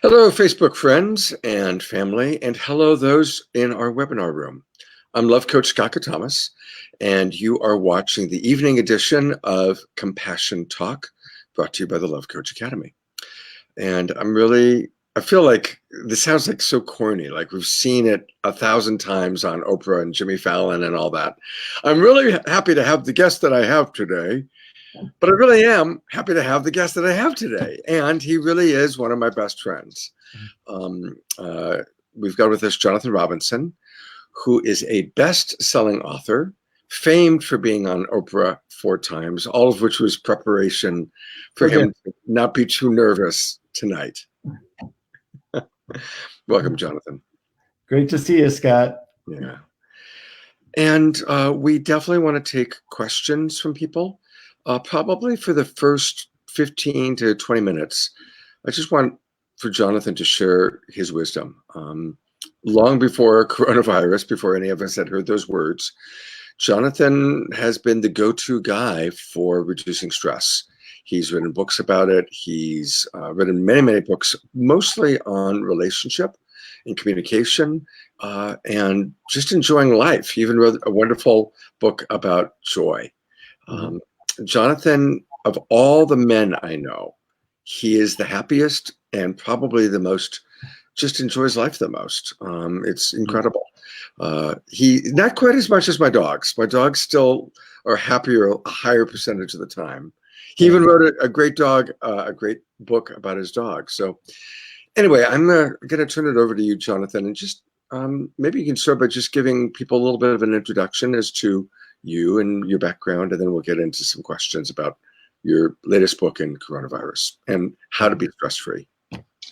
Hello, Facebook friends and family, and hello, those in our webinar room. I'm Love Coach Scott Thomas, and you are watching the evening edition of Compassion Talk, brought to you by the Love Coach Academy. And I feel like this sounds like so corny, like we've seen it 1,000 times on Oprah and Jimmy Fallon and all that. I'm really happy to have the guest that I have today. But I really am happy to have the guest that I have today. And he really is one of my best friends. Um, uh, we've got with us Jonathan Robinson, who is a best-selling author, famed for being on Oprah 4 times, all of which was preparation for him to not be too nervous tonight. Welcome, Jonathan. Great to see you, Scott. Yeah. And we definitely want to take questions from people. Probably for the first 15 to 20 minutes, I just want for Jonathan to share his wisdom. Long before coronavirus, before any of us had heard those words, Jonathan has been the go-to guy for reducing stress. He's written books about it. He's written many, many books, mostly on relationship and communication and just enjoying life. He even wrote a wonderful book about joy. Jonathan, of all the men I know, he is the happiest and probably the most, just enjoys life the most. It's incredible. He, not quite as much as my dogs. My dogs still are happier a higher percentage of the time. He even wrote a great book about his dog. So anyway, I'm going to turn it over to you, Jonathan, and just maybe you can start by just giving people a little bit of an introduction as to you and your background, and then we'll get into some questions about your latest book in coronavirus and how to be stress-free.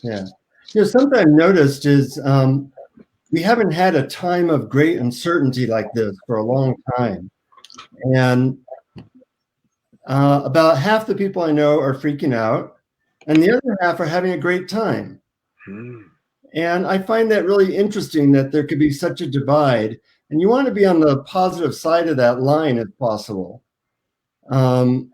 Yeah. Something I've noticed is we haven't had a time of great uncertainty like this for a long time. And about half the people I know are freaking out, and the other half are having a great time. And I find that really interesting that there could be such a divide. And you want to be on the positive side of that line if possible. And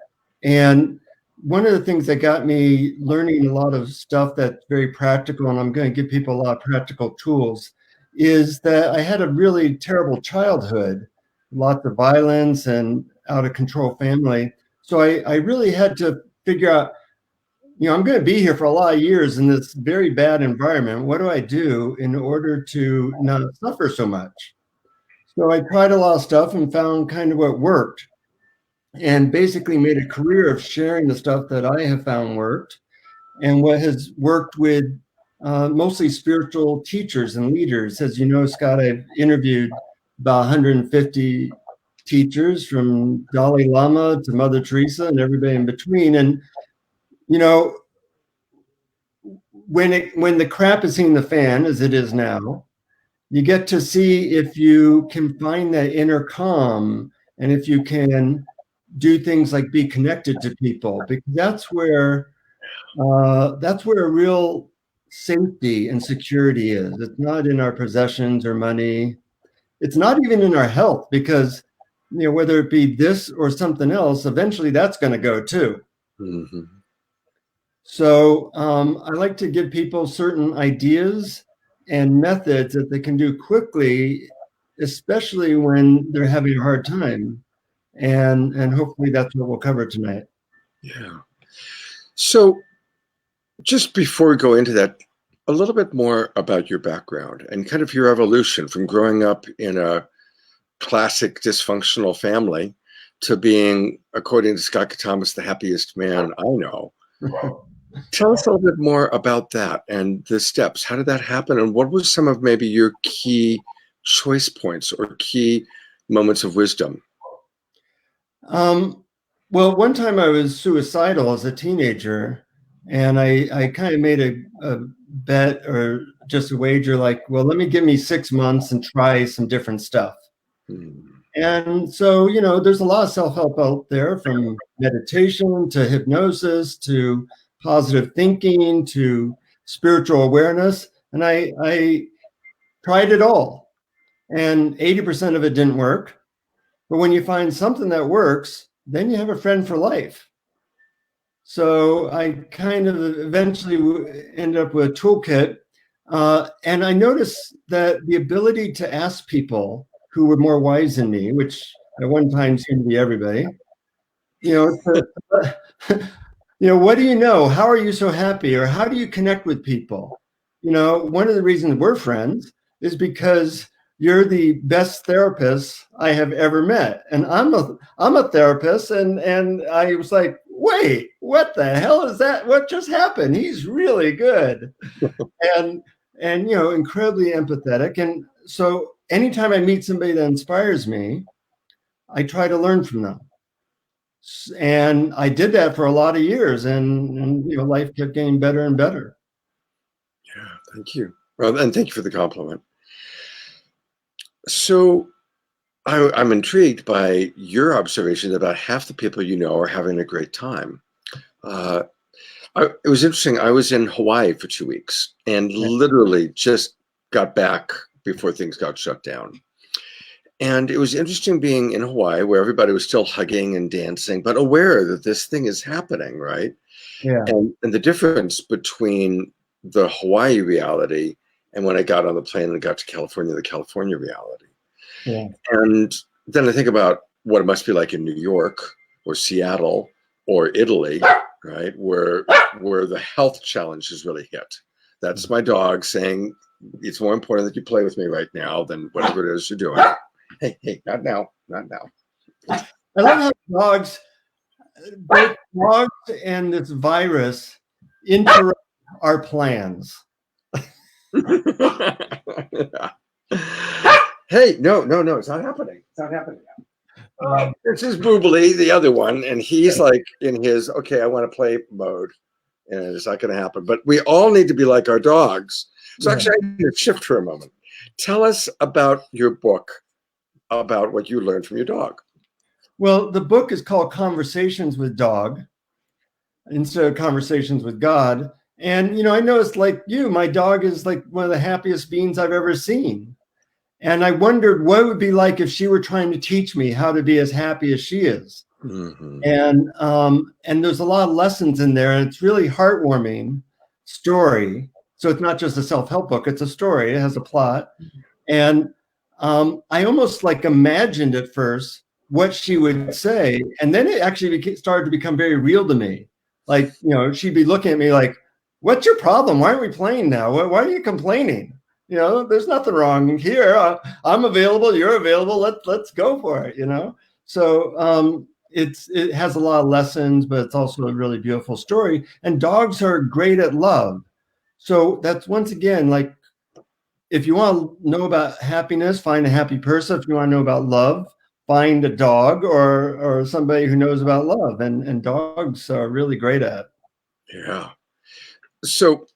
one of the things that got me learning a lot of stuff that's very practical, and I'm going to give people a lot of practical tools, is that I had a really terrible childhood, lots of violence and out of control family. So I really had to figure out, I'm going to be here for a lot of years in this very bad environment. What do I do in order to not suffer so much? So I tried a lot of stuff and found kind of what worked, and basically made a career of sharing the stuff that I have found worked and what has worked with mostly spiritual teachers and leaders. As you know, Scott, I've interviewed about 150 teachers, from Dalai Lama to Mother Teresa and everybody in between. And, when the crap is hitting the fan, as it is now, you get to see if you can find that inner calm, and if you can do things like be connected to people, because that's where a real safety and security is. It's not in our possessions or money. It's not even in our health, because whether it be this or something else, eventually that's going to go too. So I like to give people certain ideas and methods that they can do quickly, especially when they're having a hard time. And hopefully that's what we'll cover tonight. Yeah. So just before we go into that, a little bit more about your background and kind of your evolution from growing up in a classic dysfunctional family to being, according to Scott Thomas, the happiest man I know. Tell us a little bit more about that and the steps. How did that happen? And what was some of maybe your key choice points or key moments of wisdom? Well, one time I was suicidal as a teenager, and I kind of made a bet, or just a wager, like, well, give me 6 months and try some different stuff. And so, there's a lot of self-help out there, from meditation to hypnosis to positive thinking to spiritual awareness. And I tried it all, and 80% of it didn't work. But when you find something that works, then you have a friend for life. So I kind of eventually ended up with a toolkit. And I noticed that the ability to ask people who were more wise than me, which at one time seemed to be everybody, you know, what do you know? How are you so happy? Or how do you connect with people? One of the reasons we're friends is because you're the best therapist I have ever met. And I'm a therapist, and I was like, wait, what the hell is that? What just happened? He's really good. and incredibly empathetic. And so anytime I meet somebody that inspires me, I try to learn from them. And I did that for a lot of years, and life kept getting better and better. Yeah, thank you. Well, and thank you for the compliment. So I'm intrigued by your observation that about half the people you know are having a great time. It was interesting. I was in Hawaii for 2 weeks and literally just got back before things got shut down. And it was interesting being in Hawaii where everybody was still hugging and dancing, but aware that this thing is happening, right? Yeah. And the difference between the Hawaii reality and when I got on the plane and got to California, the California reality. Yeah. And then I think about what it must be like in New York or Seattle or Italy, right? Where the health challenge is really hit. That's my dog saying, it's more important that you play with me right now than whatever it is you're doing. Hey, not now, not now. I love how both dogs and this virus interrupt our plans. Hey, no, it's not happening. It's not happening now. This is Boobly, the other one, and he's like in his, okay, I want to play mode, and it's not going to happen. But we all need to be like our dogs. So actually, I need to shift for a moment. Tell us about your book, about what you learned from your dog. Well, the book is called Conversations with Dog instead of Conversations with God. And, I noticed, like you, my dog is like one of the happiest beings I've ever seen. And I wondered what it would be like if she were trying to teach me how to be as happy as she is. Mm-hmm. And there's a lot of lessons in there. And it's really heartwarming story. So it's not just a self-help book, it's a story. It has a plot. And I almost like imagined at first what she would say. And then it actually started to become very real to me. Like, she'd be looking at me like, what's your problem? Why aren't we playing now? Why are you complaining? There's nothing wrong here. I'm available. You're available. Let's go for it, So it has a lot of lessons, but it's also a really beautiful story. And dogs are great at love. So that's, once again, like, if you want to know about happiness, find a happy person. If you want to know about love, find a dog or somebody who knows about love. And dogs are really great at it. Yeah. So,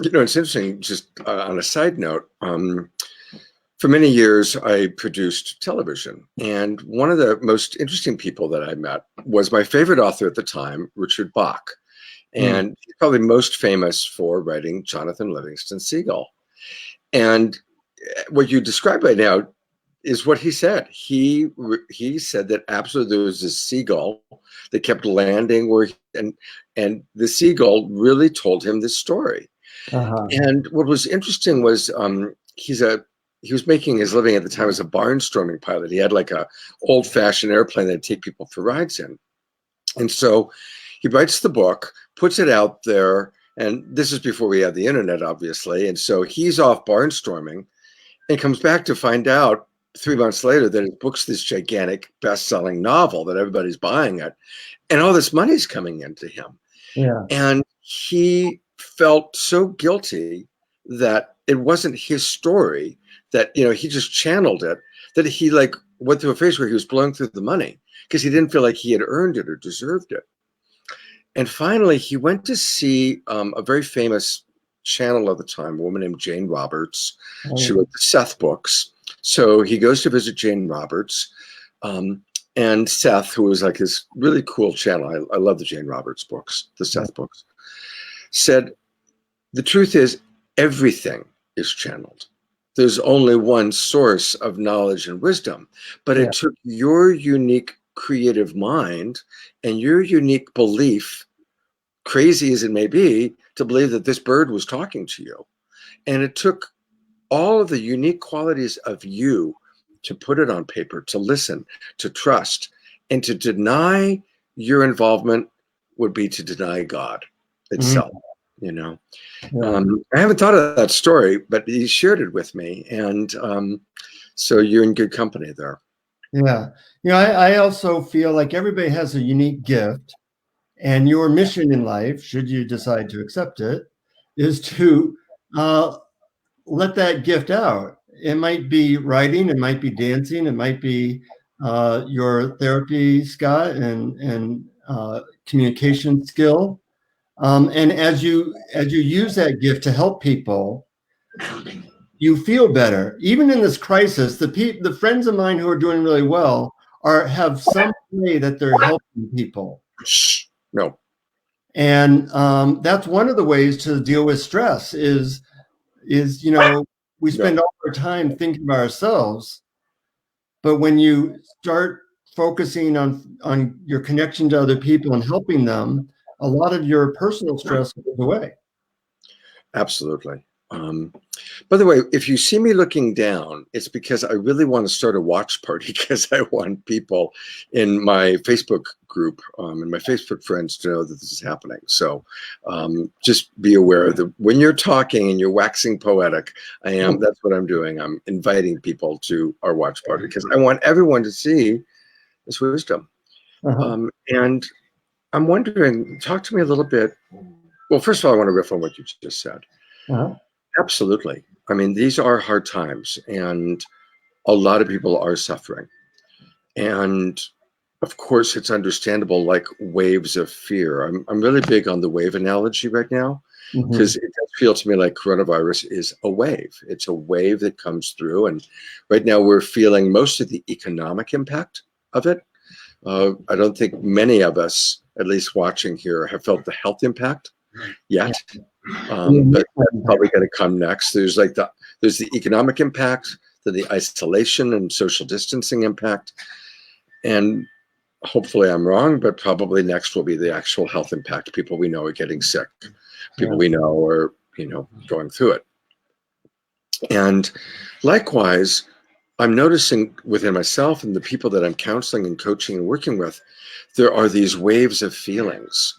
it's interesting, just on a side note, for many years, I produced television. And one of the most interesting people that I met was my favorite author at the time, Richard Bach. And he's probably most famous for writing Jonathan Livingston Seagull. And what you described right now is what he said. He said that absolutely there was this seagull that kept landing and the seagull really told him this story. Uh-huh. And what was interesting was he was making his living at the time as a barnstorming pilot. He had like a old-fashioned airplane that'd take people for rides in. And so he writes the book, puts it out there, and this is before we had the internet, obviously. And so he's off barnstorming and comes back to find out 3 months later that his book's this gigantic best-selling novel that everybody's buying it. And all this money's coming into him. Yeah. And he felt so guilty that it wasn't his story, that, he just channeled it, that he like went through a phase where he was blowing through the money because he didn't feel like he had earned it or deserved it. And finally, he went to see a very famous channel at the time, a woman named Jane Roberts. She wrote the Seth books. So he goes to visit Jane Roberts. And Seth, who was like his really cool channel, I love the Jane Roberts books, the Seth books, said, the truth is everything is channeled. There's only one source of knowledge and wisdom, but it took your unique creative mind and your unique belief crazy as it may be, to believe that this bird was talking to you. And it took all of the unique qualities of you to put it on paper, to listen, to trust, and to deny your involvement would be to deny God itself, you know. Yeah. I haven't thought of that story, but he shared it with me. And so you're in good company there. Yeah. I also feel like everybody has a unique gift, and your mission in life, should you decide to accept it, is to let that gift out. It might be writing, it might be dancing, it might be your therapy, Scott, and communication skill. And as you use that gift to help people, you feel better. Even in this crisis, the friends of mine who are doing really well have some way that they're helping people. Shh, no. And that's one of the ways to deal with stress is we spend all our time thinking about ourselves, but when you start focusing on your connection to other people and helping them, a lot of your personal stress goes away. Absolutely. By the way, if you see me looking down, it's because I really want to start a watch party, because I want people in my Facebook group and my Facebook friends to know that this is happening. So just be aware that when you're talking and you're waxing poetic, that's what I'm doing. I'm inviting people to our watch party because I want everyone to see this wisdom. And I'm wondering, talk to me a little bit. Well, first of all, I want to riff on what you just said. Absolutely. I mean, these are hard times, and a lot of people are suffering. And of course, it's understandable, like waves of fear. I'm really big on the wave analogy right now, because it does feel to me like coronavirus is a wave. It's a wave that comes through. And right now we're feeling most of the economic impact of it. I don't think many of us, at least watching here, have felt the health impact yet. But that's probably going to come next. There's the economic impact, then the isolation and social distancing impact, and hopefully I'm wrong, but probably next will be the actual health impact. People we know are getting sick, people we know are going through it. And likewise, I'm noticing within myself and the people that I'm counseling and coaching and working with, there are these waves of feelings,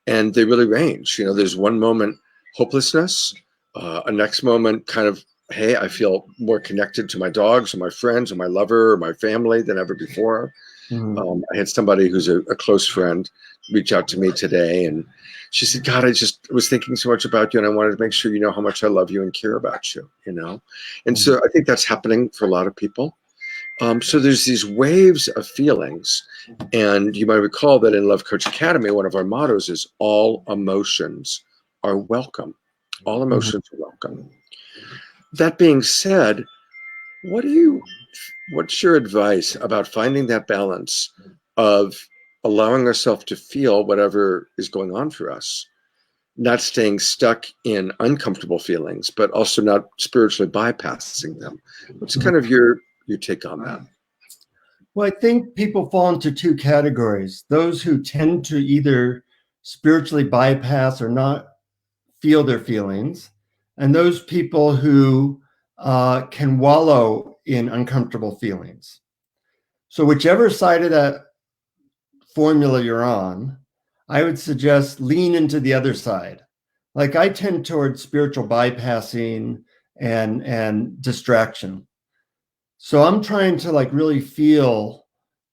and they really range. There's one moment hopelessness, a next moment kind of, hey, I feel more connected to my dogs or my friends or my lover or my family than ever before. I had somebody who's a close friend reach out to me today, and she said, God, I just was thinking so much about you, and I wanted to make sure you know how much I love you and care about you, And so I think that's happening for a lot of people. So there's these waves of feelings, and you might recall that in Love Coach Academy, one of our mottos is all emotions are welcome. All emotions are welcome. That being said, what's your advice about finding that balance of allowing ourselves to feel whatever is going on for us, not staying stuck in uncomfortable feelings, but also not spiritually bypassing them? What's kind of your take on that? Well, I think people fall into two categories: those who tend to either spiritually bypass or not feel their feelings, and those people who can wallow in uncomfortable feelings. So whichever side of that formula you're on, I would suggest lean into the other side. Like, I tend towards spiritual bypassing and distraction. So I'm trying to really feel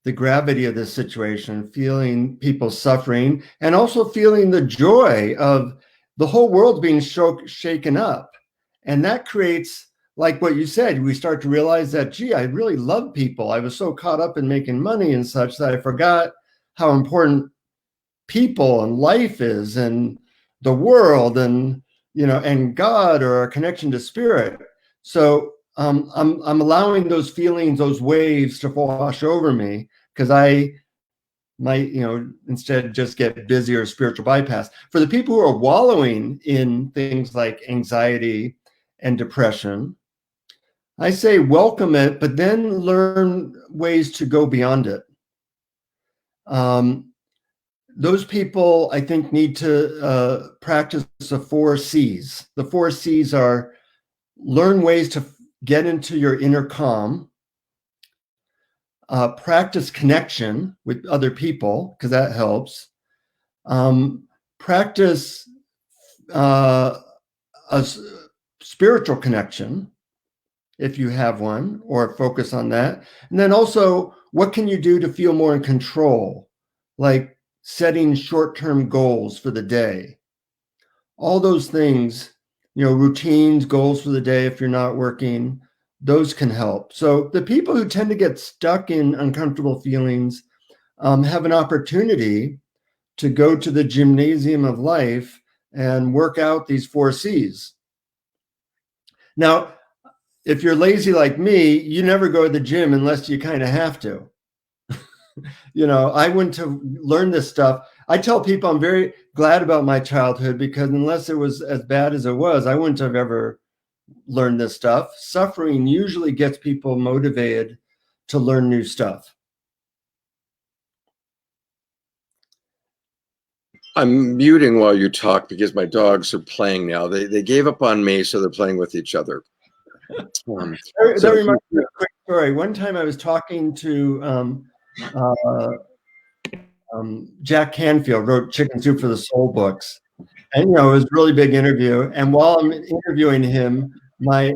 the gravity of this situation, feeling people suffering, and also feeling the joy of the whole world being shaken up. And that creates, like what you said, we start to realize that, gee, I really love people. I was so caught up in making money and such that I forgot how important people and life is, and the world, and and God, or our connection to spirit. So I'm allowing those feelings, those waves, to wash over me, because I might, instead just get busy or spiritual bypass. For the people who are wallowing in things like anxiety and depression, I say welcome it, but then learn ways to go beyond it. those people, I think, need to practice the 4 C's. The 4 C's are: learn ways to get into your inner calm, practice connection with other people, because that helps, practice a spiritual connection, if you have one, or focus on that. And then also, what can you do to feel more in control? Like setting short-term goals for the day. All those things, routines, goals for the day, if you're not working, those can help. So the people who tend to get stuck in uncomfortable feelings have an opportunity to go to the gymnasium of life and work out these 4 C's. Now, if you're lazy like me, you never go to the gym unless you kind of have to. I went to learn this stuff. I tell people I'm very glad about my childhood, because unless it was as bad as it was, I wouldn't have ever learned this stuff. Suffering usually gets people motivated to learn new stuff. I'm muting while you talk because my dogs are playing now. They gave up on me, so they're playing with each other. That reminds me of a quick story. One time I was talking to Jack Canfield, wrote Chicken Soup for the Soul books. And, it was a really big interview. And while I'm interviewing him, my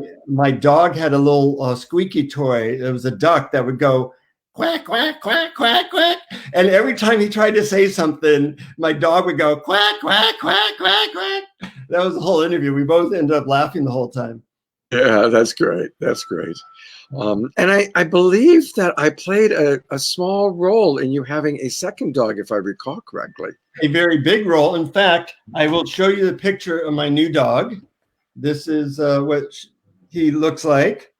dog had a little squeaky toy. It was a duck that would go quack, quack, quack, quack, quack. And every time he tried to say something, my dog would go quack, quack, quack, quack, quack. That was the whole interview. We both ended up laughing the whole time. Yeah, that's great. That's great. And I believe that I played a small role in you having a second dog, if I recall correctly. A very big role. In fact, I will show you the picture of my new dog. This is what he looks like.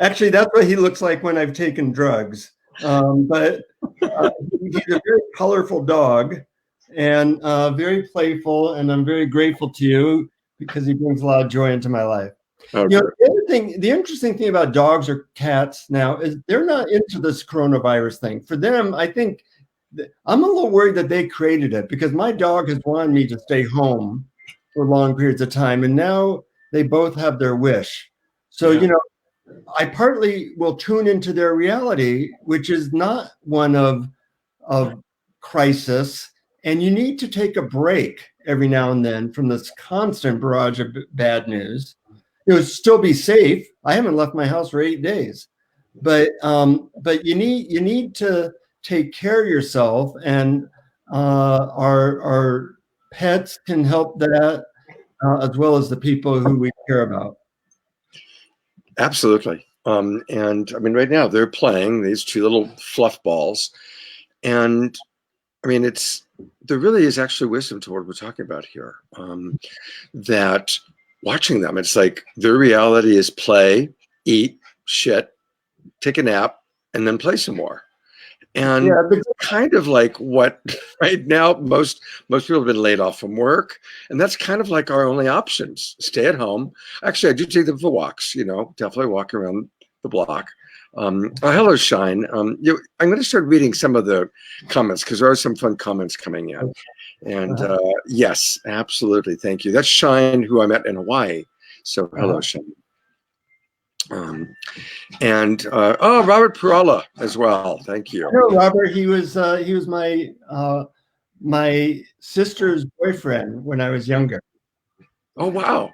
Actually, that's what he looks like when I've taken drugs. But he's a very colorful dog and very playful, and I'm very grateful to you because he brings a lot of joy into my life. Okay. The interesting thing about dogs or cats now is they're not into this coronavirus thing. For them, I think I'm a little worried that they created it, because my dog has wanted me to stay home for long periods of time, and now they both have their wish. So, Yeah. I partly will tune into their reality, which is not one of crisis. And you need to take a break every now and then from this constant barrage of bad news. Still be safe. I haven't left my house for 8 days, but you need to take care of yourself, and our pets can help that, as well as the people who we care about. Absolutely. And I mean, right now they're playing these two little fluff balls. And I mean, there really is actually wisdom to what we're talking about here. That watching them, it's like their reality is play, eat, shit, take a nap, and then play some more. And Yeah, but kind of like what right now most people have been laid off from work, and that's kind of like our only options. Stay at home. Actually, I do take them for walks, definitely walk around the block. Hello, Shine. I'm going to start reading some of the comments because there are some fun comments coming in. And yes, absolutely. Thank you. That's Shine, who I met in Hawaii. So hello, Shine. Robert Perella as well. Thank you. No, Robert, he was my sister's boyfriend when I was younger. Oh, wow.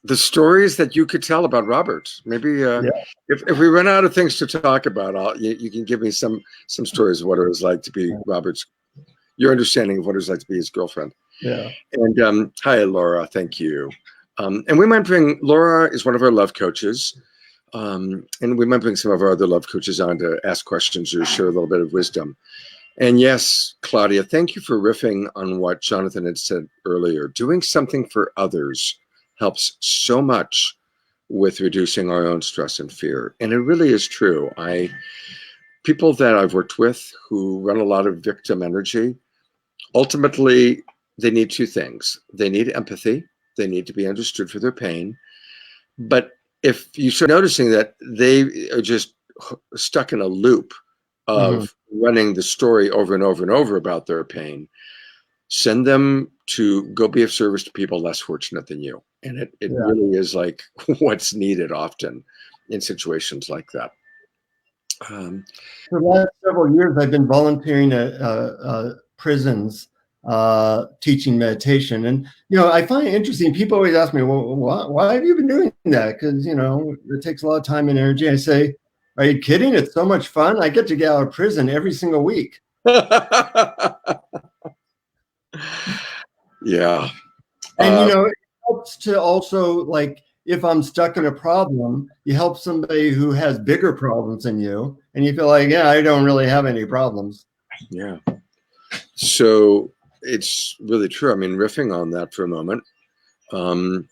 The stories that you could tell about Robert. Maybe if we run out of things to talk about, you can give me some stories of what it was like to be your understanding of what it was like to be his girlfriend. Yeah. And hi, Laura. Thank you. And we might bring, Laura is one of our love coaches. And we might bring some of our other love coaches on to ask questions or share a little bit of wisdom. And yes, Claudia, thank you for riffing on what Jonathan had said earlier. Doing something for others helps so much with reducing our own stress and fear. And it really is true. People that I've worked with who run a lot of victim energy, ultimately, they need two things. They need empathy. They need to be understood for their pain. But if you start noticing that they are just stuck in a loop Mhm. of running the story over and over and over about their pain, send them to go be of service to people less fortunate than you. And it Yeah. really is like what's needed often in situations like that. Um, For the last several years, I've been volunteering at prisons, teaching meditation. And, I find it interesting. People always ask me, well, why have you been doing that? Because, it takes a lot of time and energy. I say, are you kidding? It's so much fun. I get to get out of prison every single week. yeah. And, Uh, it helps to also, like, if I'm stuck in a problem, you help somebody who has bigger problems than you. And you feel like, yeah, I don't really have any problems. yeah. So it's really true. I mean, riffing on that for a moment. Um,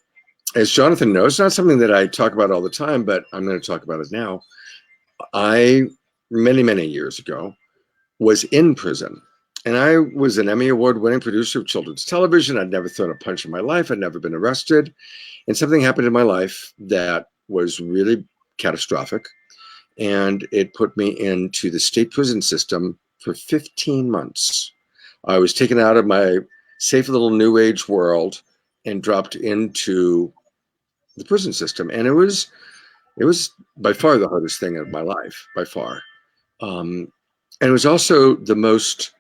as Jonathan knows, not something that I talk about all the time, but I'm going to talk about it now. I, many years ago, was in prison. And I was an Emmy Award winning producer of children's television. I'd never thrown a punch in my life. I'd never been arrested. And something happened in my life that was really catastrophic. And it put me into the state prison system for 15 months. I was taken out of my safe little new age world and dropped into the prison system. And it was by far the hardest thing of my life, by far. And it was also the most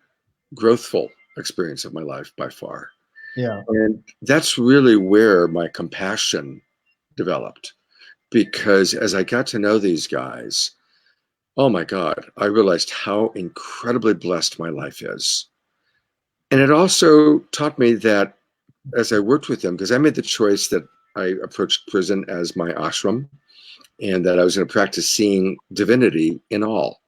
growthful experience of my life by far. Yeah. And that's really where my compassion developed, because as I got to know these guys, oh my God, I realized how incredibly blessed my life is. And it also taught me that as I worked with them, because I made the choice that I approached prison as my ashram and that I was going to practice seeing divinity in all.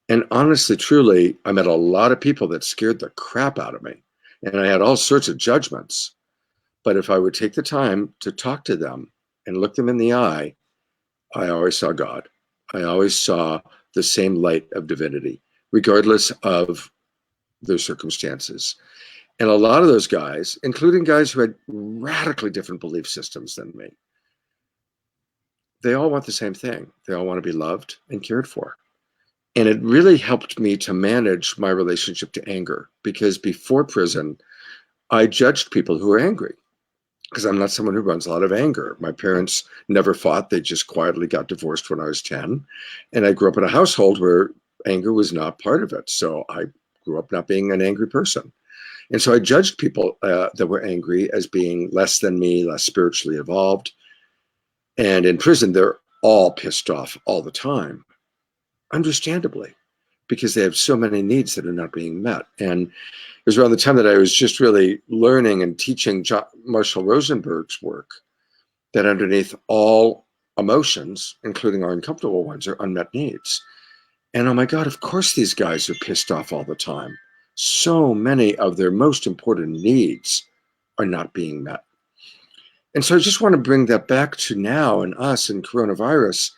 And honestly, truly, I met a lot of people that scared the crap out of me. And I had all sorts of judgments. But if I would take the time to talk to them and look them in the eye, I always saw God. I always saw the same light of divinity, regardless of their circumstances. And a lot of those guys, including guys who had radically different belief systems than me, they all want the same thing. They all want to be loved and cared for. And it really helped me to manage my relationship to anger, because before prison, I judged people who were angry because I'm not someone who runs a lot of anger. My parents never fought. They just quietly got divorced when I was 10. And I grew up in a household where anger was not part of it. So I grew up not being an angry person. And so I judged people that were angry as being less than me, less spiritually evolved. And in prison, they're all pissed off all the time, understandably, because they have so many needs that are not being met. And it was around the time that I was just really learning and teaching Marshall Rosenberg's work that underneath all emotions, including our uncomfortable ones, are unmet needs. And oh my God, of course these guys are pissed off all the time. So many of their most important needs are not being met. And so I just want to bring that back to now and us and coronavirus,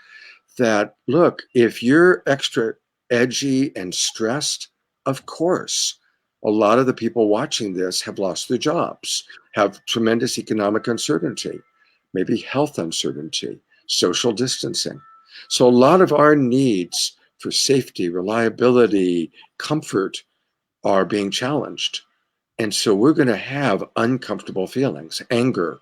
that look, if you're extra edgy and stressed, of course, a lot of the people watching this have lost their jobs, have tremendous economic uncertainty, maybe health uncertainty, social distancing. So a lot of our needs for safety, reliability, comfort are being challenged. And so we're going to have uncomfortable feelings, anger,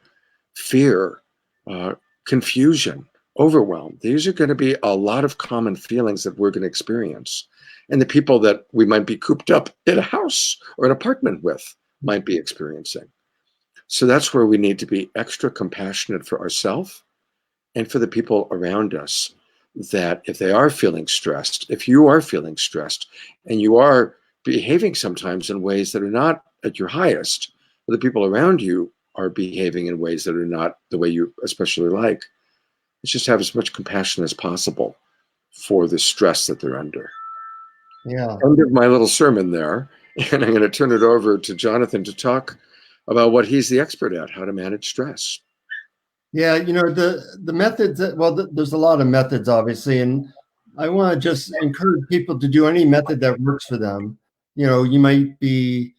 fear, uh, confusion, overwhelm. These are going to be a lot of common feelings that we're going to experience. And the people that we might be cooped up in a house or an apartment with might be experiencing. So that's where we need to be extra compassionate for ourselves and for the people around us, that if they are feeling stressed, if you are feeling stressed and you are behaving sometimes in ways that are not at your highest, or the people around you are behaving in ways that are not the way you especially like, let's just have as much compassion as possible for the stress that they're under. Yeah. End of my little sermon there. And I'm going to turn it over to Jonathan to talk about what he's the expert at, how to manage stress. Yeah, the methods there's a lot of methods, obviously, and I want to just encourage people to do any method that works for them. You might be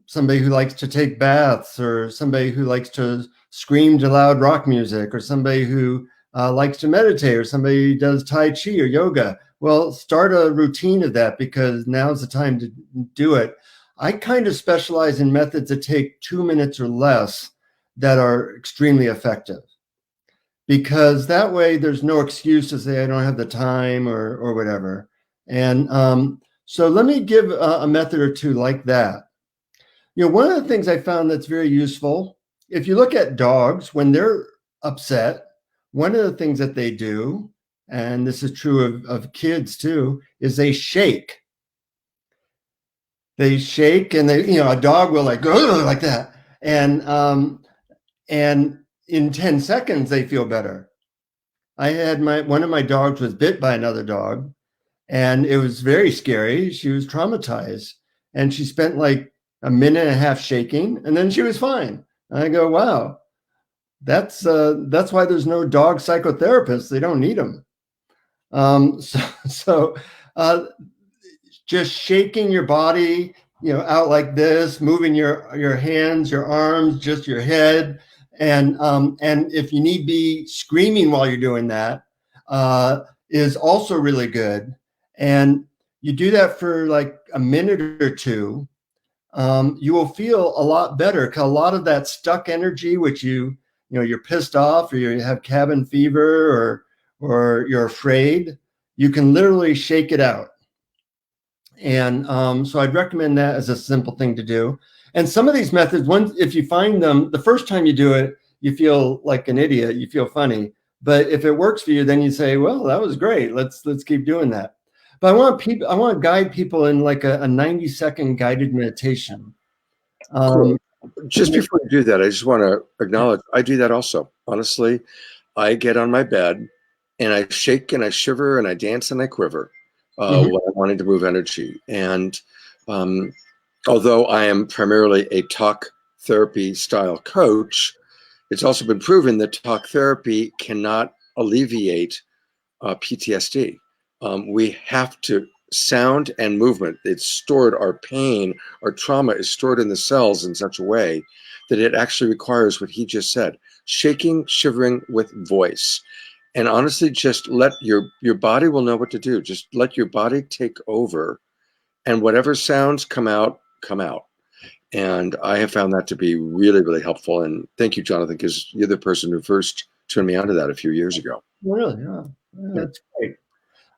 somebody who likes to take baths, or somebody who likes to scream to loud rock music, or somebody who likes to meditate, or somebody does Tai Chi or yoga. Well, start a routine of that, because now's the time to do it. I kind of specialize in methods that take 2 minutes or less that are extremely effective, because that way there's no excuse to say I don't have the time or whatever. And so let me give a method or two like that. One of the things I found that's very useful, if you look at dogs, when they're upset, one of the things that they do, and this is true of kids too, is they shake. They shake, and a dog will like go like that. And in 10 seconds, they feel better. I had one of my dogs was bit by another dog, and it was very scary. She was traumatized, and she spent like a minute and a half shaking, and then she was fine. And I go, wow, that's why there's no dog psychotherapists. They don't need them. So just shaking your body, out like this, moving your hands, your arms, just your head, and if you need be, screaming while you're doing that is also really good. And you do that for like a minute or two, you will feel a lot better, because a lot of that stuck energy, which you're pissed off, or you have cabin fever, or you're afraid, you can literally shake it out. And so I'd recommend that as a simple thing to do. And some of these methods, if you find them, the first time you do it, you feel like an idiot, you feel funny. But if it works for you, then you say, well, that was great. Let's keep doing that. But I want to guide people in like a 90-second guided meditation. Cool. Just before you do that, I just want to acknowledge I do that also. Honestly, I get on my bed and I shake and I shiver and I dance and I quiver when I'm wanting to move energy. And although I am primarily a talk therapy style coach, it's also been proven that talk therapy cannot alleviate PTSD. We have to sound and movement. It's stored, our pain, our trauma is stored in the cells in such a way that it actually requires what he just said, shaking, shivering with voice. And honestly, just let your body will know what to do. Just let your body take over, and whatever sounds come out, come out. And I have found that to be really, really helpful. And thank you, Jonathan, because you're the person who first turned me onto that a few years ago. Really? Yeah. That's great.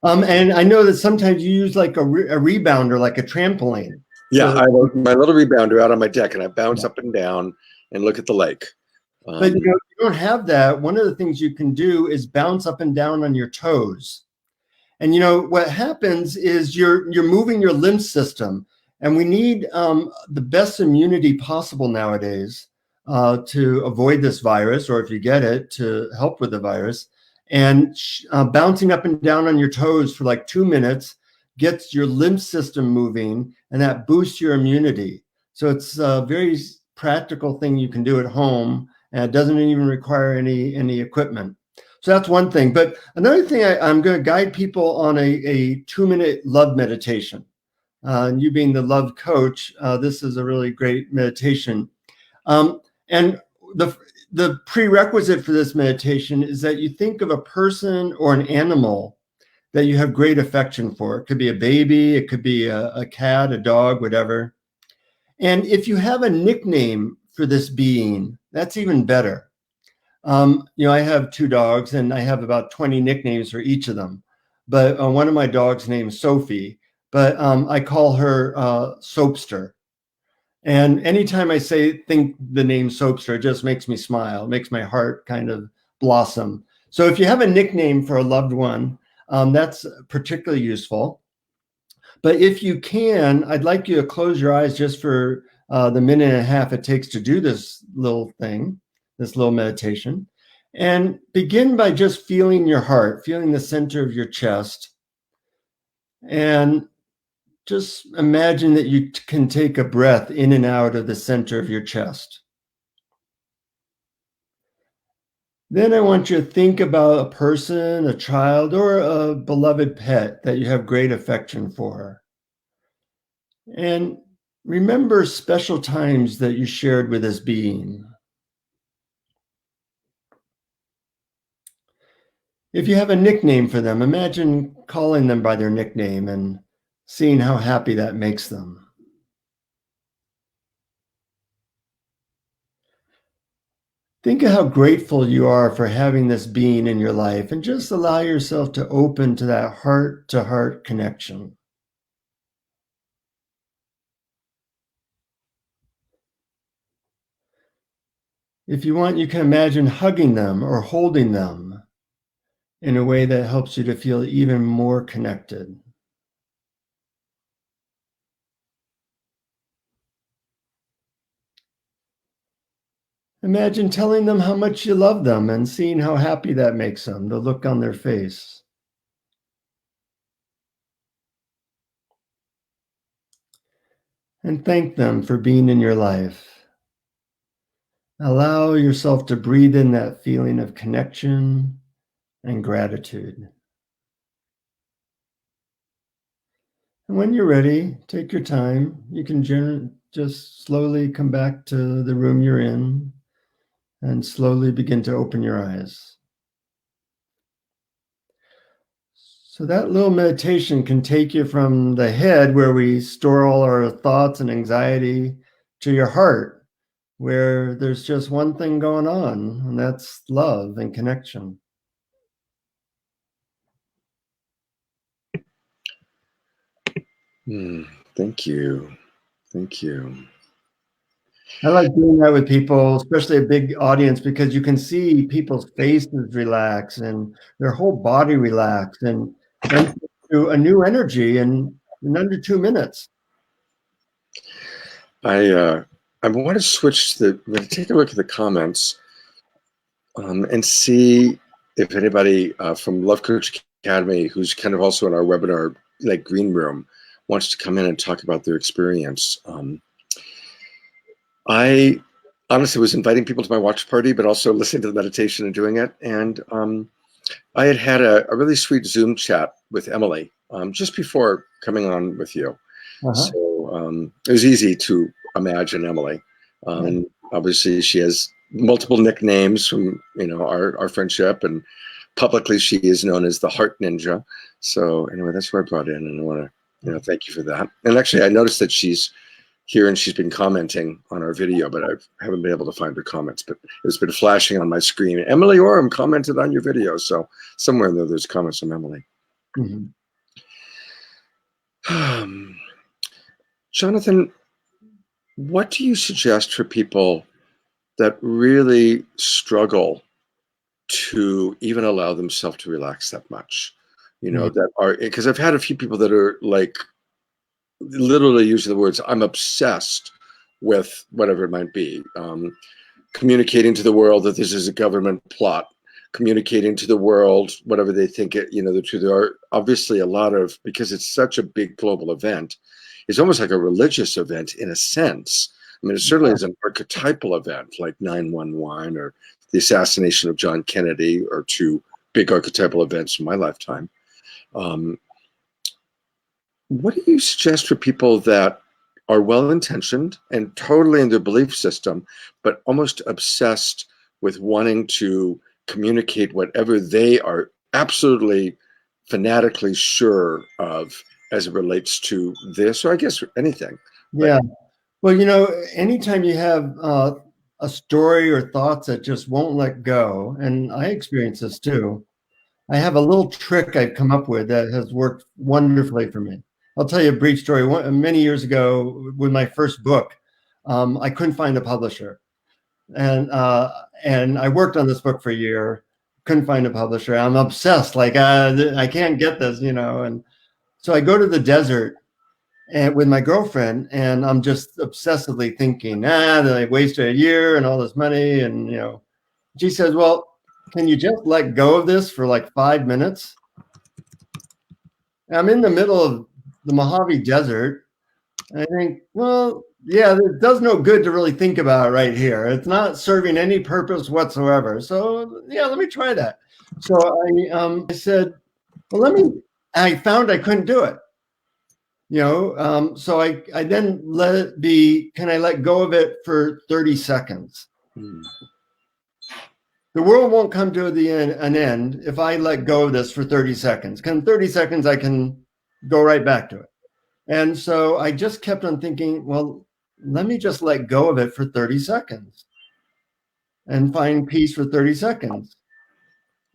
And I know that sometimes you use like a rebounder, like a trampoline. Yeah, I have my little rebounder out on my deck, and I bounce up and down and look at the lake. But if you don't have that, one of the things you can do is bounce up and down on your toes. And what happens is you're moving your lymph system, and we need the best immunity possible nowadays to avoid this virus, or if you get it, to help with the virus. And bouncing up and down on your toes for like 2 minutes gets your lymph system moving, and that boosts your immunity. So it's a very practical thing you can do at home, and it doesn't even require any equipment. So that's one thing. But another thing, I'm going to guide people on a 2-minute love meditation. And you being the love coach, this is a really great meditation. And the prerequisite for this meditation is that you think of a person or an animal that you have great affection for. It could be a baby, it could be a cat, a dog, whatever. And if you have a nickname for this being, that's even better. I have 2 dogs, and I have about 20 nicknames for each of them. But one of my dogs named Sophie, but I call her Soapster. And anytime I think the name Soapster, it just makes me smile. It makes my heart kind of blossom. So if you have a nickname for a loved one, that's particularly useful. But if you can, I'd like you to close your eyes just for the minute and a half it takes to do this little thing, this little meditation. And begin by just feeling your heart, feeling the center of your chest. And just imagine that you can take a breath in and out of the center of your chest. Then I want you to think about a person, a child, or a beloved pet that you have great affection for. And remember special times that you shared with this being. If you have a nickname for them, imagine calling them by their nickname and seeing how happy that makes them. Think of how grateful you are for having this being in your life and just allow yourself to open to that heart-to-heart connection. If you want, you can imagine hugging them or holding them in a way that helps you to feel even more connected. Imagine telling them how much you love them and seeing how happy that makes them, the look on their face. And thank them for being in your life. Allow yourself to breathe in that feeling of connection and gratitude. And when you're ready, take your time. You can just slowly come back to the room you're in and slowly begin to open your eyes. So that little meditation can take you from the head, where we store all our thoughts and anxiety, to your heart, where there's just one thing going on, and that's love and connection. Thank you. Thank you. I like doing that with people, especially a big audience, because you can see people's faces relax and their whole body relax and enter into a new energy in under 2 minutes. I want to switch to I'm going to take a look at the comments and see if anybody from Love Coach Academy, who's kind of also in our webinar, like green room, wants to come in and talk about their experience. I honestly was inviting people to my watch party, but also listening to the meditation and doing it. And I had a really sweet Zoom chat with Emily just before coming on with you. So it was easy to imagine Emily. Obviously, she has multiple nicknames from our friendship, and publicly she is known as the Heart Ninja. So anyway, that's what I brought in, and I want to thank you for that. And actually, I noticed that she's here and she's been commenting on our video, but I haven't been able to find her comments. But it's been flashing on my screen. Emily Oram commented on your video, so somewhere in there's comments from Emily. Jonathan, what do you suggest for people that really struggle to even allow themselves to relax that much? That are, because I've had a few people that are like literally using the words, I'm obsessed with whatever it might be, communicating to the world that this is a government plot, communicating to the world whatever they think it, the truth. There are obviously a lot of, because it's such a big global event, it's almost like a religious event in a sense. I mean, it certainly is an archetypal event like 9/11 or the assassination of John Kennedy, or two big archetypal events in my lifetime. What do you suggest for people that are well-intentioned and totally in their belief system, but almost obsessed with wanting to communicate whatever they are absolutely fanatically sure of as it relates to this, or I guess anything? Yeah. Well, anytime you have a story or thoughts that just won't let go, and I experience this too, I have a little trick I've come up with that has worked wonderfully for me. I'll tell you a brief story. Many years ago, with my first book, I couldn't find a publisher, and I worked on this book for a year, couldn't find a publisher. I'm obsessed, like I can't get this, and so I go to the desert and with my girlfriend, and I'm just obsessively thinking, that I wasted a year and all this money, and she says, well, can you just let go of this for like 5 minutes? And I'm in the middle of the Mojave Desert. And I think, well, yeah, it does no good to really think about it right here. It's not serving any purpose whatsoever. So yeah, let me try that. So I said, well, I found I couldn't do it. So I then let it be. Can I let go of it for 30 seconds? the world won't come to an end if I let go of this for 30 seconds. Because in 30 seconds, I can go right back to it. And so I just kept on thinking, well, let me just let go of it for 30 seconds and find peace for 30 seconds.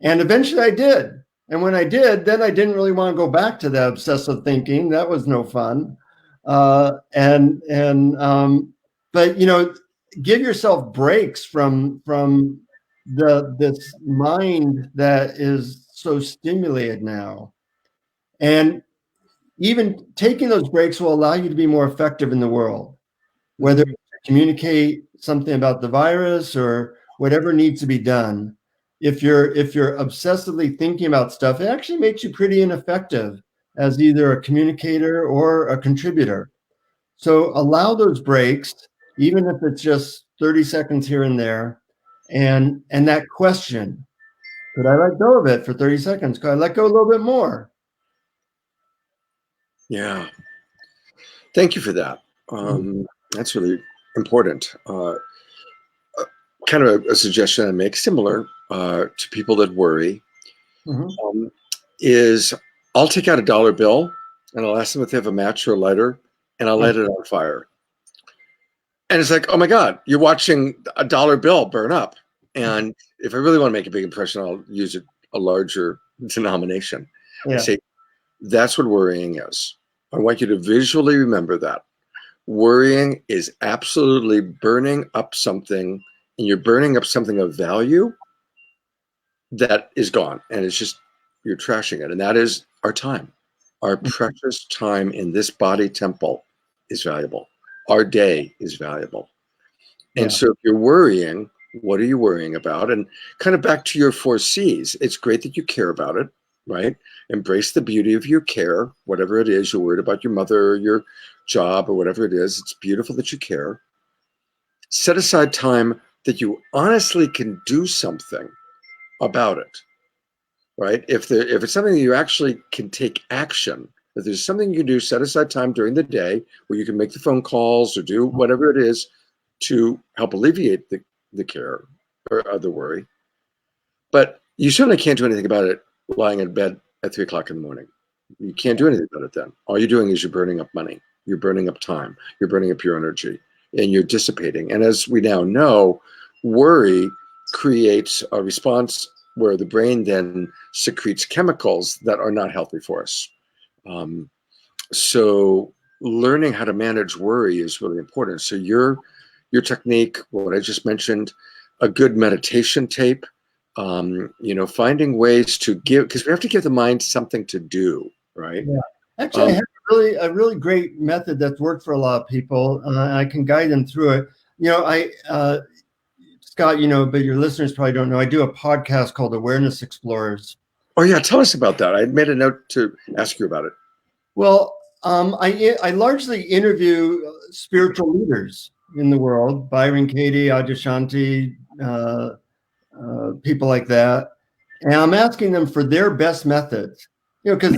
And eventually I did. And when I did, then I didn't really want to go back to that obsessive thinking. That was no fun. But give yourself breaks from this mind that is so stimulated now. And even taking those breaks will allow you to be more effective in the world, whether to communicate something about the virus or whatever needs to be done. If you're obsessively thinking about stuff, it actually makes you pretty ineffective as either a communicator or a contributor. So allow those breaks, even if it's just 30 seconds here and there. And that question, could I let go of it for 30 seconds? Could I let go a little bit more? Yeah. Thank you for that. That's really important. Kind of a suggestion I make, similar to people that worry, is I'll take out a dollar bill and I'll ask them if they have a match or a lighter, and I'll light it on fire. And it's like, oh my God, you're watching a dollar bill burn up. And if I really want to make a big impression, I'll use a larger denomination. Yeah. I say, that's what worrying is. I want you to visually remember that. Worrying is absolutely burning up something, and you're burning up something of value that is gone. And it's just, you're trashing it. And that is our time. Our precious time in this body temple is valuable. Our day is valuable. And so if you're worrying, what are you worrying about? And kind of back to your 4 C's. It's great that you care about it, right? Embrace the beauty of your care, whatever it is. You're worried about your mother or your job or whatever it is. It's beautiful that you care. Set aside time that you honestly can do something about it, right? If it's something that you actually can take action, if there's something you can do, set aside time during the day where you can make the phone calls or do whatever it is to help alleviate the care or the worry. But you certainly can't do anything about it lying in bed at 3 o'clock in the morning. You can't do anything about it then. All you're doing is you're burning up money. You're burning up time. You're burning up your energy, and you're dissipating. And as we now know, worry creates a response where the brain then secretes chemicals that are not healthy for us. So learning how to manage worry is really important. So your technique, what I just mentioned, a good meditation tape, finding ways to give, because we have to give the mind something to do, right? Yeah. Actually, I have a really great method that's worked for a lot of people. I can guide them through it. Scott, but your listeners probably don't know, I do a podcast called Awareness Explorers. Oh yeah, tell us about that. I made a note to ask you about it. Well, I largely interview spiritual leaders in the world, Byron Katie, Adyashanti, people like that. And I'm asking them for their best methods, because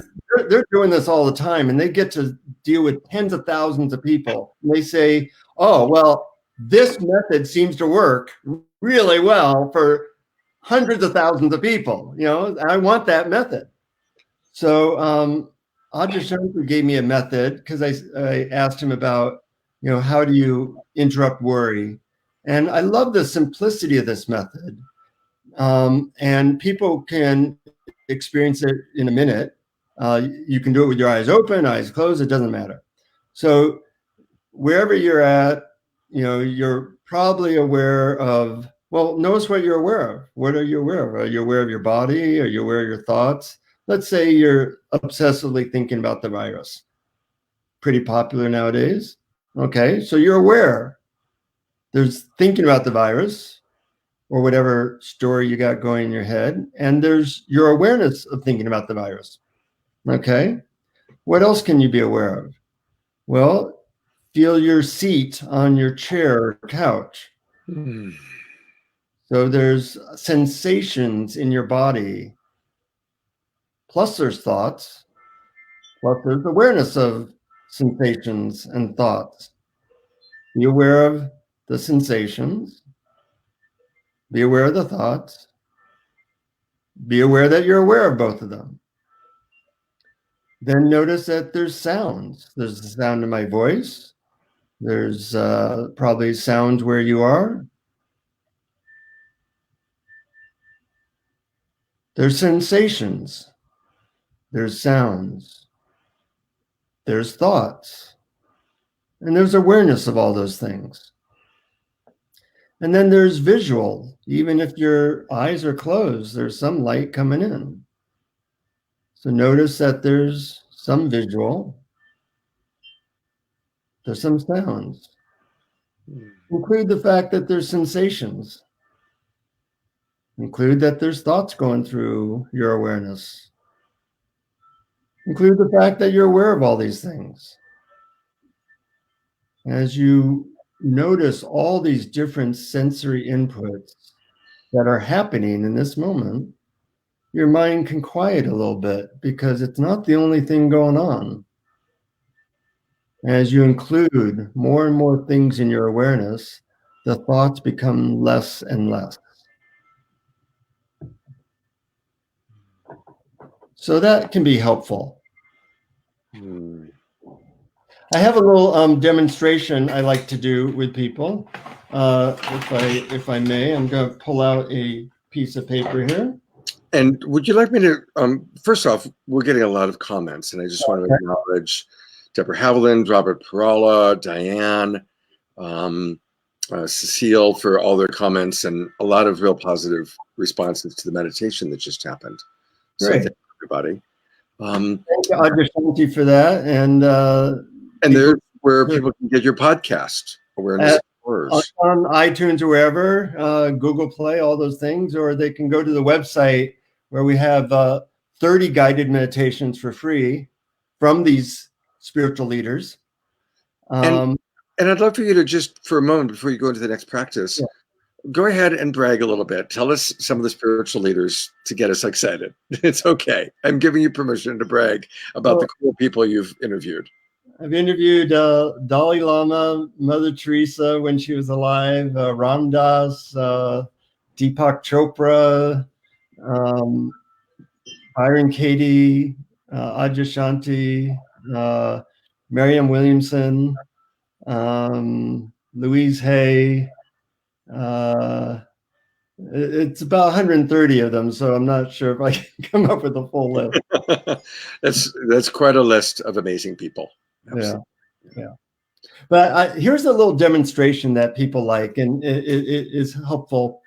they're doing this all the time and they get to deal with tens of thousands of people. And they say, oh, well, this method seems to work really well for hundreds of thousands of people. I want that method. So Adyashanti gave me a method because I asked him about, how do you interrupt worry? And I love the simplicity of this method. And people can experience it in a minute. You can do it with your eyes open, eyes closed, it doesn't matter. So wherever you're at, you're probably aware of, well, notice what you're aware of. What are you aware of? Are you aware of your body? Are you aware of your thoughts? Let's say you're obsessively thinking about the virus. Pretty popular nowadays. Okay, so you're aware. There's thinking about the virus or whatever story you got going in your head, and there's your awareness of thinking about the virus. Okay, what else can you be aware of? Well, feel your seat on your chair or couch. So there's sensations in your body, plus there's thoughts, plus there's awareness of sensations and thoughts. Be aware of the sensations. Be aware of the thoughts. Be aware that you're aware of both of them. Then notice that there's sounds. There's the sound of my voice. There's probably sounds where you are. There's sensations. There's sounds. There's thoughts. And there's awareness of all those things. And then there's visual. Even if your eyes are closed, there's some light coming in. So notice that there's some visual. There's some sounds. Include the fact that there's sensations. Include that there's thoughts going through your awareness. Include the fact that you're aware of all these things. As you notice all these different sensory inputs that are happening in this moment, your mind can quiet a little bit because it's not the only thing going on. As you include more and more things in your awareness, the thoughts become less and less. So that can be helpful. I have a little demonstration I like to do with people. If I may, I'm going to pull out a piece of paper here. And would you like me to, first off, we're getting a lot of comments, and I just want to acknowledge Deborah Haviland, Robert Perala, Diane, Cecile for all their comments, and a lot of real positive responses to the meditation that just happened. So Great. thank you, everybody. Thank you, Adyashanti, for that. And there's where people can get your podcast, Awareness Explorers. On iTunes or wherever, Google Play, all those things, or they can go to the website where we have 30 guided meditations for free from these spiritual leaders. And I'd love for you to just, for a moment, before you go into the next practice, go ahead and brag a little bit. Tell us some of the spiritual leaders to get us excited. It's okay. I'm giving you permission to brag about the cool people you've interviewed. I've interviewed Dalai Lama, Mother Teresa when she was alive, Ram Dass, Deepak Chopra, Byron Katie, Adyashanti, Marianne Williamson, Louise Hay. It's about 130 of them, so I'm not sure if I can come up with a full list. That's quite a list of amazing people. Absolutely. Yeah. But here's a little demonstration that people like, and it is helpful.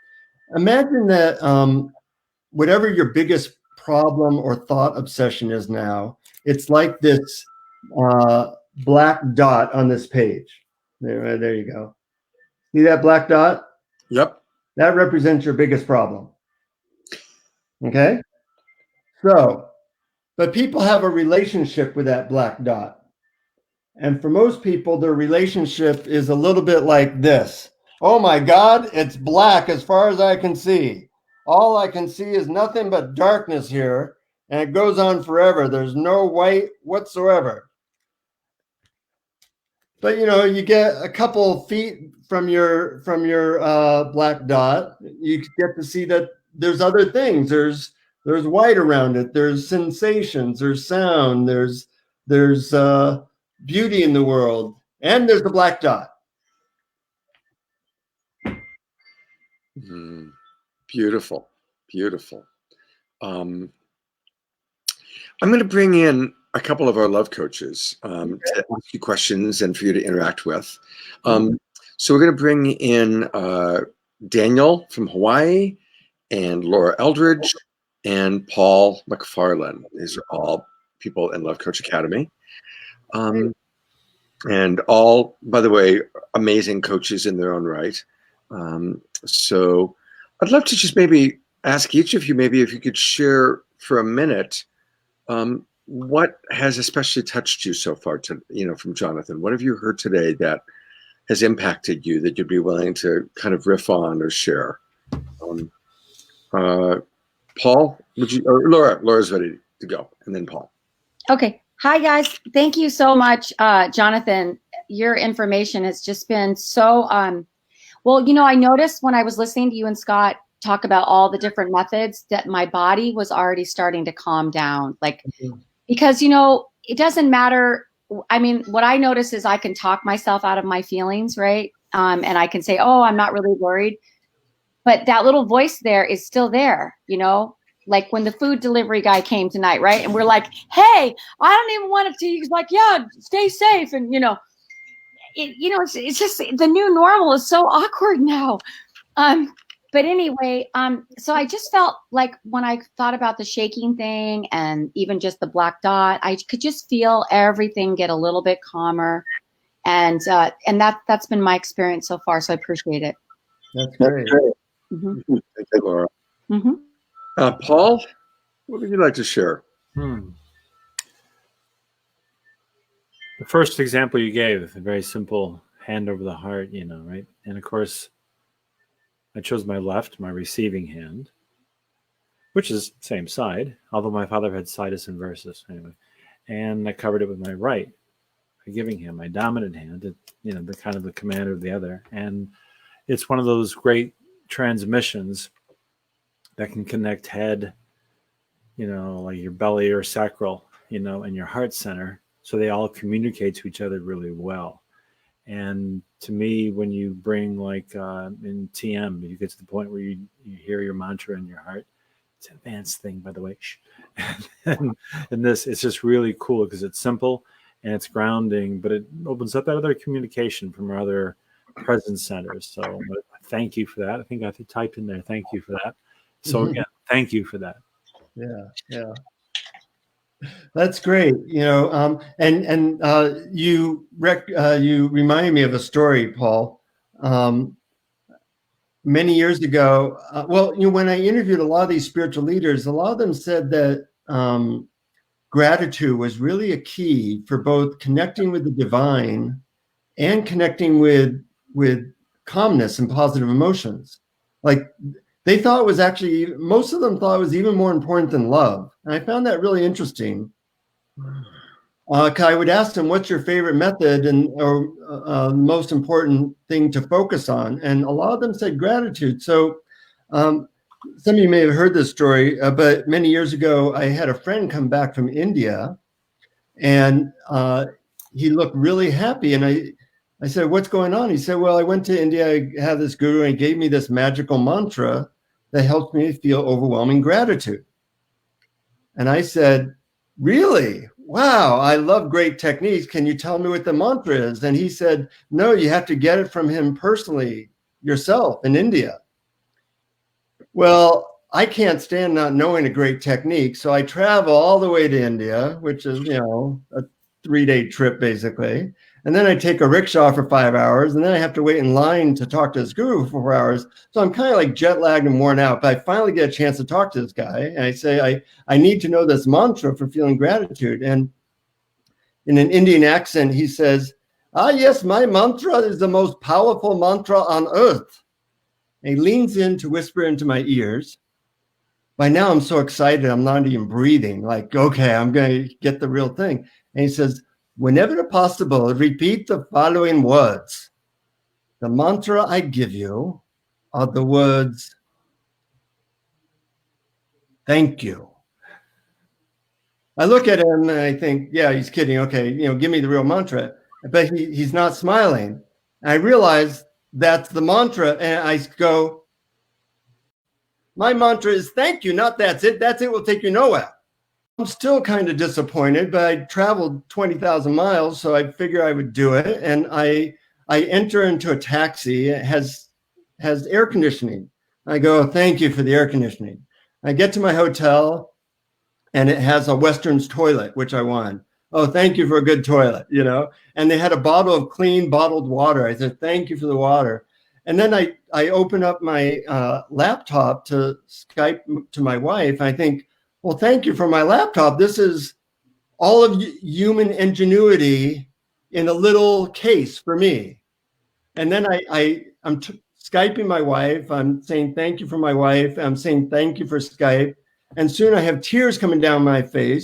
Imagine that whatever your biggest problem or thought obsession is now, it's like this black dot on this page. There you go. See that black dot? Yep. That represents your biggest problem. Okay? So, but people have a relationship with that black dot. And for most people, their relationship is a little bit like this. Oh my God, it's black as far as I can see. All I can see is nothing but darkness here, and it goes on forever. There's no white whatsoever. But you get a couple feet from your black dot, you get to see that there's other things. There's white around it. There's sensations. There's sound. There's beauty in the world, and there's the black dot. Beautiful, beautiful. I'm going to bring in a couple of our love coaches to ask you questions and for you to interact with. So we're going to bring in Daniel from Hawaii, and Laura Eldridge, and Paul McFarlane. These are all people in Love Coach Academy. And all, by the way, amazing coaches in their own right. So I'd love to just maybe ask each of you, maybe if you could share for a minute, what has especially touched you so far, from Jonathan? What have you heard today that has impacted you that you'd be willing to kind of riff on or share? Paul, or Laura? Laura's ready to go, and then Paul. Okay. Hi, guys. Thank you so much, Jonathan. Your information has just been so Well, I noticed when I was listening to you and Scott talk about all the different methods that my body was already starting to calm down. Like, because, it doesn't matter. I mean, what I notice is I can talk myself out of my feelings, right? And I can say, oh, I'm not really worried. But that little voice there is still there, like when the food delivery guy came tonight, right? And we're like, hey, I don't even want to. He's like, yeah, stay safe. And, it's just the new normal is so awkward now. But anyway, so I just felt like when I thought about the shaking thing and even just the black dot, I could just feel everything get a little bit calmer. And that's been my experience so far. So I appreciate it. That's great. Mm-hmm. Thank you, Laura. Mm-hmm. Paul, what would you like to share? The first example you gave, a very simple hand over the heart, right? And of course, I chose my left, my receiving hand, which is same side, although my father had situs inversus anyway. And I covered it with my right, my giving hand, my dominant hand, the kind of the commander of the other. And it's one of those great transmissions that can connect head, like your belly or sacral, and your heart center. So they all communicate to each other really well. And to me, when you bring like in TM, you get to the point where you hear your mantra in your heart. It's an advanced thing, by the way. and this, it's just really cool because it's simple and it's grounding, but it opens up that other communication from our other presence centers. So thank you for that. I think I typed in there, thank you for that. So again, thank you for that. Yeah. That's great. And you reminded me of a story, Paul. Many years ago, when I interviewed a lot of these spiritual leaders, a lot of them said that gratitude was really a key for both connecting with the divine and connecting with calmness and positive emotions. Like they thought it was actually, most of them thought it was even more important than love. And I found that really interesting. I would ask them, what's your favorite method or most important thing to focus on? And a lot of them said gratitude. So some of you may have heard this story, but many years ago, I had a friend come back from India and he looked really happy. And I said, what's going on? He said, well, I went to India, I had this guru and he gave me this magical mantra that helped me feel overwhelming gratitude. And I said, really? Wow, I love great techniques. Can you tell me what the mantra is? And he said, no, you have to get it from him personally yourself in India. Well, I can't stand not knowing a great technique. So I travel all the way to India, which is, a 3-day trip basically. And then I take a rickshaw for 5 hours, and then I have to wait in line to talk to this guru for 4 hours. So I'm kind of like jet lagged and worn out, but I finally get a chance to talk to this guy. And I say, I need to know this mantra for feeling gratitude. And in an Indian accent, he says, yes, my mantra is the most powerful mantra on earth. And he leans in to whisper into my ears. By now, I'm so excited, I'm not even breathing. Like, okay, I'm going to get the real thing. And he says, whenever possible, repeat the following words. The mantra I give you are the words, thank you. I look at him and I think, yeah, he's kidding. Okay, give me the real mantra. But he's not smiling. And I realize that's the mantra. And I go, my mantra is thank you, not that's it. That's it will take you nowhere. I'm still kind of disappointed, but I traveled 20,000 miles, so I figure I would do it. And I enter into a taxi. It has air conditioning. I go, thank you for the air conditioning. I get to my hotel, and it has a Western's toilet, which I wanted. Oh, thank you for a good toilet, And they had a bottle of clean bottled water. I said, thank you for the water. And then I open up my laptop to Skype to my wife. I think, well, thank you for my laptop. This is all of human ingenuity in a little case for me. And then I'm Skyping my wife. I'm saying thank you for my wife. I'm saying thank you for Skype. And soon I have tears coming down my face.